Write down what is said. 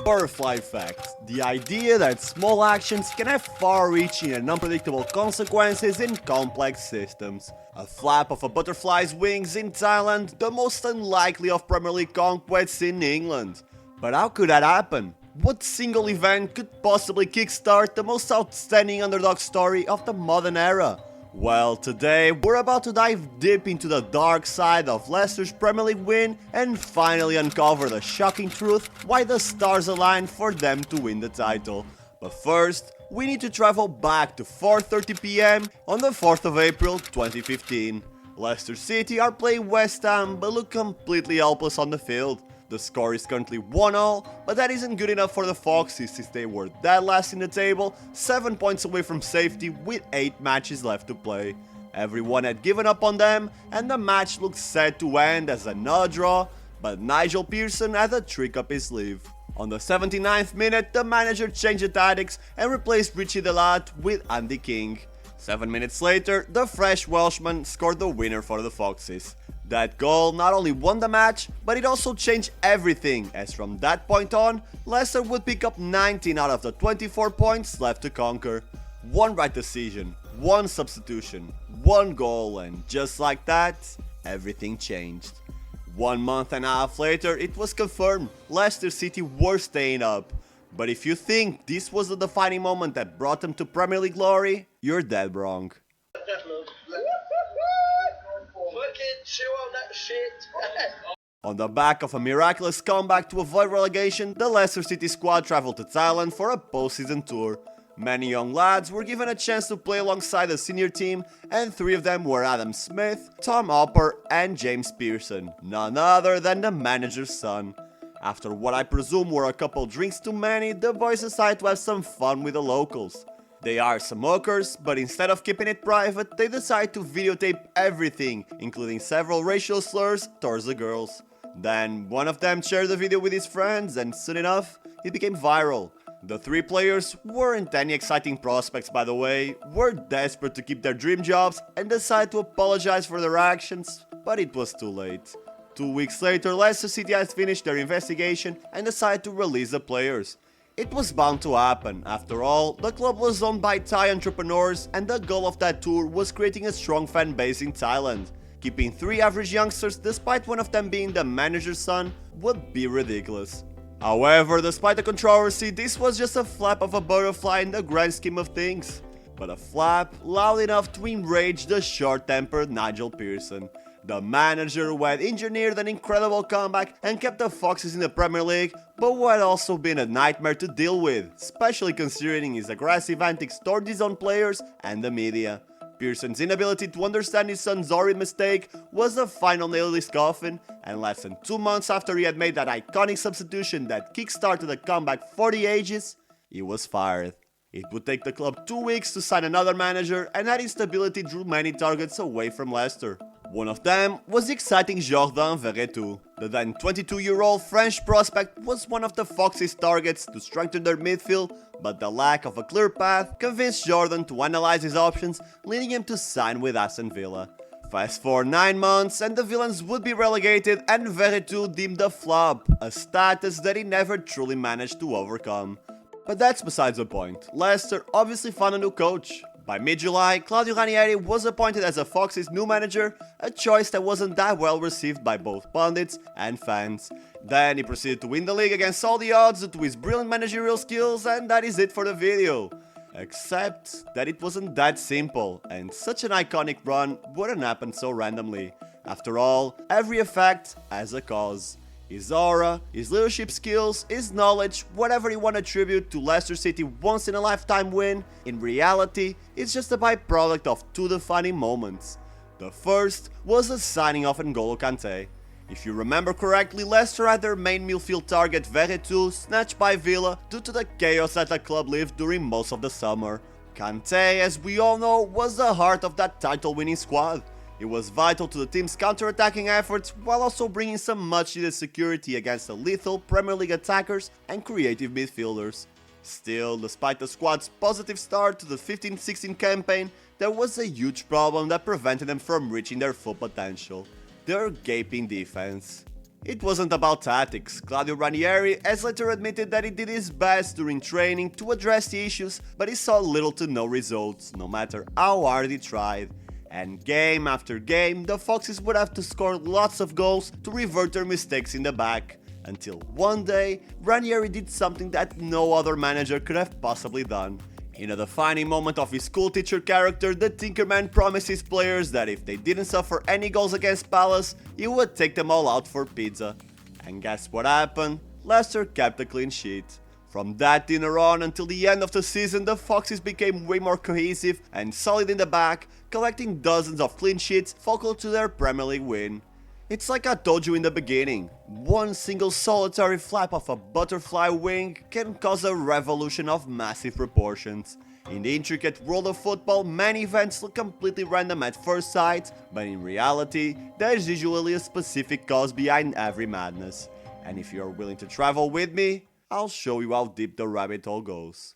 butterfly effect, the idea that small actions can have far-reaching and unpredictable consequences in complex systems. A flap of a butterfly's wings in Thailand, the most unlikely of Premier League conquests in England. But how could that happen? What single event could possibly kickstart the most outstanding underdog story of the modern era? Well, today we're about to dive deep into the dark side of Leicester's Premier League win and finally uncover the shocking truth why the stars aligned for them to win the title. But first, we need to travel back to 4:30 PM on the 4th of April 2015. Leicester City are playing West Ham but look completely helpless on the field. The score is currently 1-1, but that isn't good enough for the Foxes since they were dead last in the table, 7 points away from safety with 8 matches left to play. Everyone had given up on them and the match looked set to end as another draw, but Nigel Pearson had a trick up his sleeve. On the 79th minute, the manager changed the tactics and replaced Richie Delat with Andy King. 7 minutes later, the fresh Welshman scored the winner for the Foxes. That goal not only won the match, but it also changed everything, as from that point on, Leicester would pick up 19 out of the 24 points left to conquer. One right decision, one substitution, one goal, and just like that, everything changed. 1 month and a half later, it was confirmed Leicester City were staying up. But if you think this was the defining moment that brought them to Premier League glory, you're dead wrong. On the back of a miraculous comeback to avoid relegation, the Leicester City squad travelled to Thailand for a post-season tour. Many young lads were given a chance to play alongside the senior team, and 3 of them were Adam Smith, Tom Hopper and James Pearson, none other than the manager's son. After what I presume were a couple drinks too many, the boys decided to have some fun with the locals. They are some hookers, but instead of keeping it private, they decide to videotape everything, including several racial slurs towards the girls. Then one of them shared the video with his friends and soon enough, it became viral. The 3 players weren't any exciting prospects by the way, were desperate to keep their dream jobs and decided to apologize for their actions, but it was too late. 2 weeks later, Leicester City has finished their investigation and decided to release the players. It was bound to happen. After all, the club was owned by Thai entrepreneurs and the goal of that tour was creating a strong fan base in Thailand. Keeping 3 average youngsters, despite one of them being the manager's son, would be ridiculous. However, despite the controversy, this was just a flap of a butterfly in the grand scheme of things. But a flap loud enough to enrage the short-tempered Nigel Pearson. The manager who had engineered an incredible comeback and kept the Foxes in the Premier League, but who had also been a nightmare to deal with, especially considering his aggressive antics toward his own players and the media. Pearson's inability to understand his son's horrid mistake was the final nail in his coffin, and less than 2 months after he had made that iconic substitution that kick-started a comeback for the ages, he was fired. It would take the club 2 weeks to sign another manager, and that instability drew many targets away from Leicester. One of them was the exciting Jordan Verretou. The then 22-year-old French prospect was one of the Foxes' targets to strengthen their midfield, but the lack of a clear path convinced Jordan to analyze his options, leading him to sign with Aston Villa. Fast forward 9 months and the villains would be relegated and Verretou deemed a flop, a status that he never truly managed to overcome. But that's besides the point. Leicester obviously found a new coach. By mid-July, Claudio Ranieri was appointed as the Foxes' new manager, a choice that wasn't that well received by both pundits and fans. Then he proceeded to win the league against all the odds due to his brilliant managerial skills, and that is it for the video. Except that it wasn't that simple, and such an iconic run wouldn't happen so randomly. After all, every effect has a cause. His aura, his leadership skills, his knowledge, whatever you want to attribute to Leicester City once-in-a-lifetime win, in reality, it's just a byproduct of 2 defining moments. The first was the signing of Ngolo Kante. If you remember correctly, Leicester had their main midfield target Verretou snatched by Villa due to the chaos that the club lived during most of the summer. Kante, as we all know, was the heart of that title-winning squad. It was vital to the team's counter-attacking efforts while also bringing some much-needed security against the lethal Premier League attackers and creative midfielders. Still, despite the squad's positive start to the 15-16 campaign, there was a huge problem that prevented them from reaching their full potential: their gaping defense. It wasn't about tactics. Claudio Ranieri has later admitted that he did his best during training to address the issues, but he saw little to no results, no matter how hard he tried. And game after game, the Foxes would have to score lots of goals to revert their mistakes in the back. Until one day, Ranieri did something that no other manager could have possibly done. In a defining moment of his schoolteacher character, the Tinkerman promised his players that if they didn't suffer any goals against Palace, he would take them all out for pizza. And guess what happened? Leicester kept a clean sheet. From that dinner on until the end of the season, the Foxes became way more cohesive and solid in the back, collecting dozens of clean sheets focal to their Premier League win. It's like I told you in the beginning, one single solitary flap of a butterfly wing can cause a revolution of massive proportions. In the intricate world of football, many events look completely random at first sight, but in reality, there's usually a specific cause behind every madness. And if you're willing to travel with me, I'll show you how deep the rabbit hole goes.